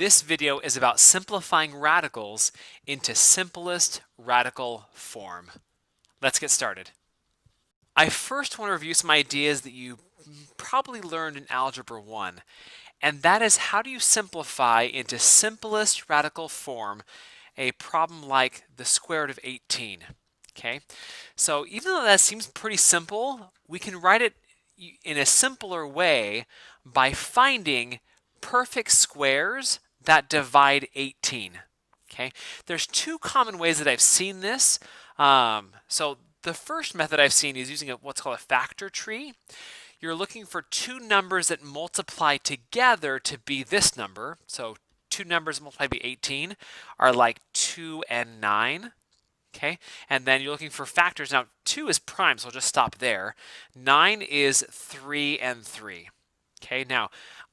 This video is about simplifying radicals into simplest radical form. Let's get started. I first want to review some ideas that you probably learned in Algebra 1, and that is how do you simplify into simplest radical form a problem like the square root of 18. Okay, so even though that seems pretty simple, we can write it in a simpler way by finding perfect squares that divide 18. Okay, there's two common ways that I've seen this. So the first method I've seen is using what's called a factor tree. You're looking for two numbers that multiply together to be this number. So two numbers multiplied by 18 are like 2 and 9. Okay, and then you're looking for factors. Now 2 is prime, so I'll just stop there. 9 is 3 and 3. Okay, now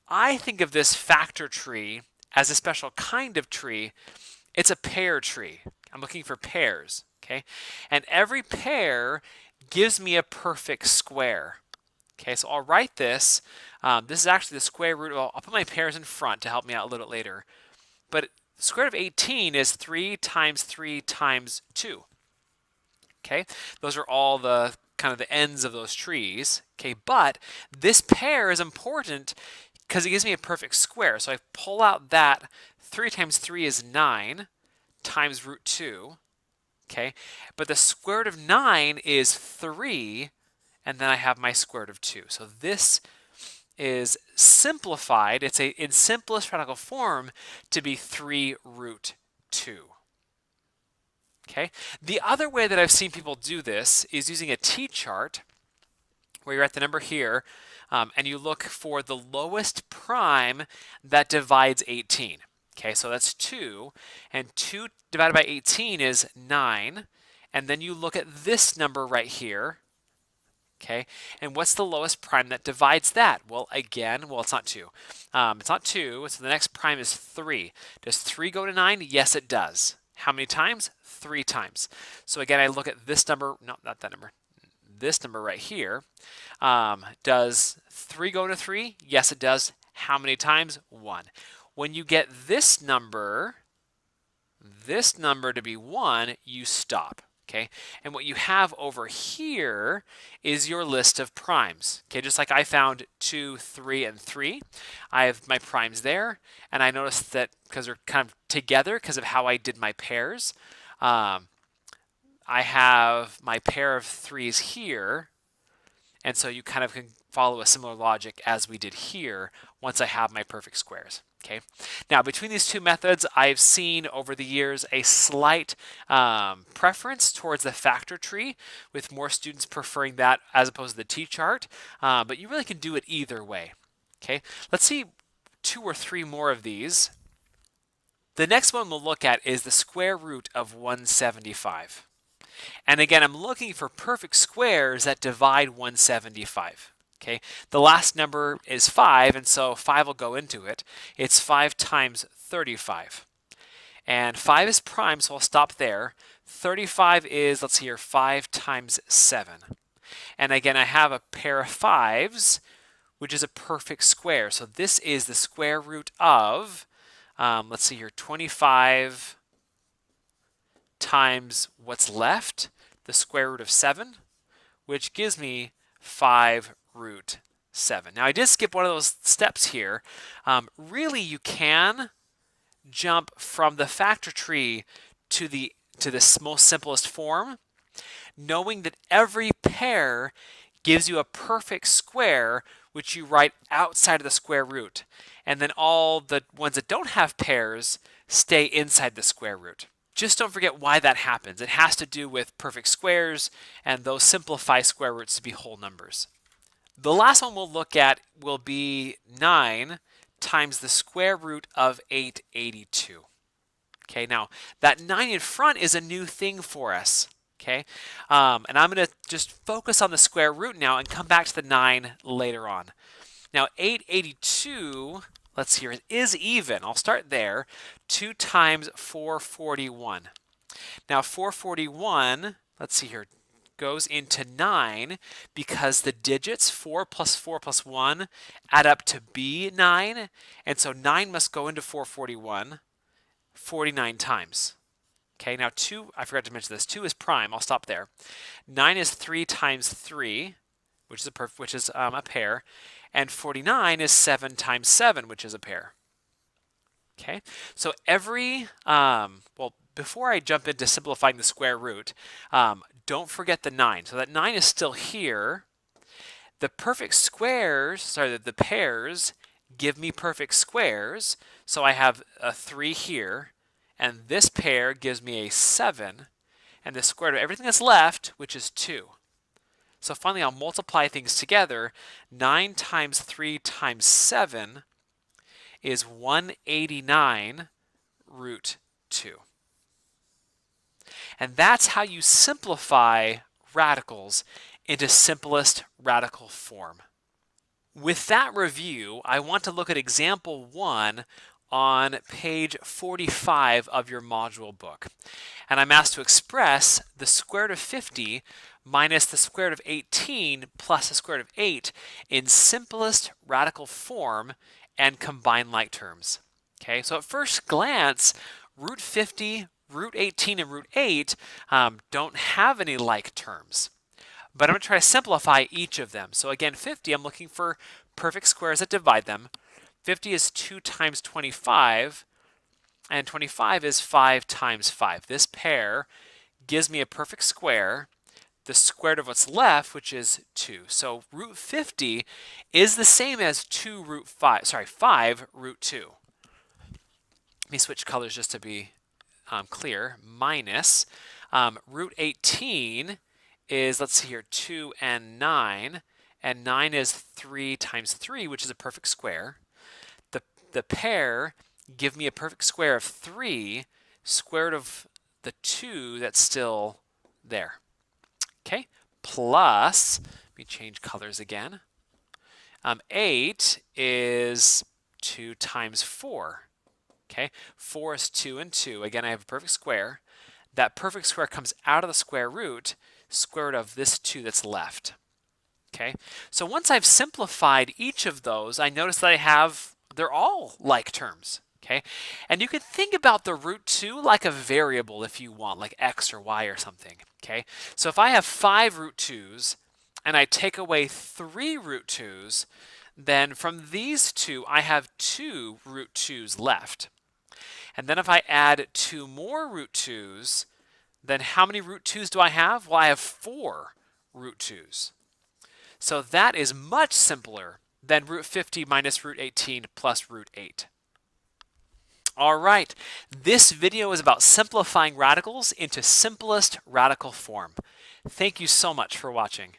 I think of this factor tree as a special kind of tree. It's a pair tree. I'm looking for pairs. Okay, and every pair gives me a perfect square. Okay, so I'll write this. This is actually the square root. I'll put my pairs in front to help me out a little bit later. But the square root of 18 is 3 times 3 times 2. Okay, those are all the kind of the ends of those trees. Okay, but this pair is important because it gives me a perfect square. So I pull out that 3 times 3 is 9 times root 2. Okay, but the square root of 9 is 3, and then I have my square root of 2. So this is simplified. It's in simplest radical form to be 3 root 2. Okay. The other way that I've seen people do this is using a T-chart where you're at the number here and you look for the lowest prime that divides 18. Okay, so that's 2, and 2 divided by 18 is 9, and then you look at this number right here. Okay, and what's the lowest prime that divides that? Well, again, it's not 2. It's not 2, so the next prime is 3. Does 3 go to 9? Yes, it does. How many times? 3 times. So again, I look at this number, no, not that number, this number right here. Does 3 go to 3? Yes, it does. How many times? 1. When you get this number to be 1, you stop. Okay, and what you have over here is your list of primes. Okay, just like I found 2, 3, and 3, I have my primes there, and I noticed that because they're kind of together because of how I did my pairs, I have my pair of 3s here, and so you kind of can follow a similar logic as we did here once I have my perfect squares. Okay. Now, between these two methods, I've seen over the years a slight preference towards the factor tree, with more students preferring that as opposed to the T-chart, but you really can do it either way. Okay, let's see 2 or 3 more of these. The next one we'll look at is the square root of 175. And again, I'm looking for perfect squares that divide 175. Okay, the last number is 5, and so 5 will go into it. It's 5 times 35. And 5 is prime, so I'll stop there. 35 is, let's see here, 5 times 7. And again, I have a pair of 5s, which is a perfect square. So this is the square root of, let's see here, 25 times what's left, the square root of 7, which gives me 5 root 7. Now I did skip one of those steps here. Really, you can jump from the factor tree to the most simplest form, knowing that every pair gives you a perfect square, which you write outside of the square root, and then all the ones that don't have pairs stay inside the square root. Just don't forget why that happens. It has to do with perfect squares, and those simplify square roots to be whole numbers. The last one we'll look at will be 9 times the square root of 882. Okay, now that 9 in front is a new thing for us. Okay, and I'm going to just focus on the square root now and come back to the 9 later on. Now 882, let's see here, is even. I'll start there. 2 times 441. Now 441, let's see here, goes into 9 because the digits 4 plus 1 add up to be 9, and so 9 must go into 441 49 times. Okay, now 2, I forgot to mention this, 2 is prime, I'll stop there. 9 is 3 times 3, which is a pair, and 49 is 7 times 7, which is a pair. Okay, so before I jump into simplifying the square root, don't forget the 9. So that 9 is still here. The perfect squares, the pairs give me perfect squares. So I have a 3 here, and this pair gives me a 7, and the square root of everything that's left, which is 2. So finally, I'll multiply things together. 9 times 3 times 7 is 189 root 2. And that's how you simplify radicals into simplest radical form. With that review, I want to look at example 1 on page 45 of your module book. And I'm asked to express the square root of 50 minus the square root of 18 plus the square root of 8 in simplest radical form and combine like terms. Okay, so at first glance, root 50, root 18, and root 8 don't have any like terms. But I'm going to try to simplify each of them. So again, 50, I'm looking for perfect squares that divide them. 50 is 2 times 25, and 25 is 5 times 5. This pair gives me a perfect square, the square root of what's left, which is 2. So root 50 is the same as 5 root 2. Let me switch colors just to be clear. Minus root 18 is, let's see here, 2 and 9. And 9 is 3 times 3, which is a perfect square. The pair give me a perfect square of 3, square root of the 2 that's still there. Okay, plus, let me change colors again. 8 is 2 times 4. Okay, 4 is 2 and 2. Again, I have a perfect square. That perfect square comes out of the square root of this 2 that's left. Okay, so once I've simplified each of those, I notice that they're all like terms. Okay, and you could think about the root 2 like a variable if you want, like x or y or something. Okay, so if I have 5 root 2's and I take away 3 root 2's, then from these two I have 2 root 2's left. And then if I add 2 more root 2's, then how many root 2's do I have? Well, I have 4 root 2's. So that is much simpler than root 50 minus root 18 plus root 8. All right, this video is about simplifying radicals into simplest radical form. Thank you so much for watching.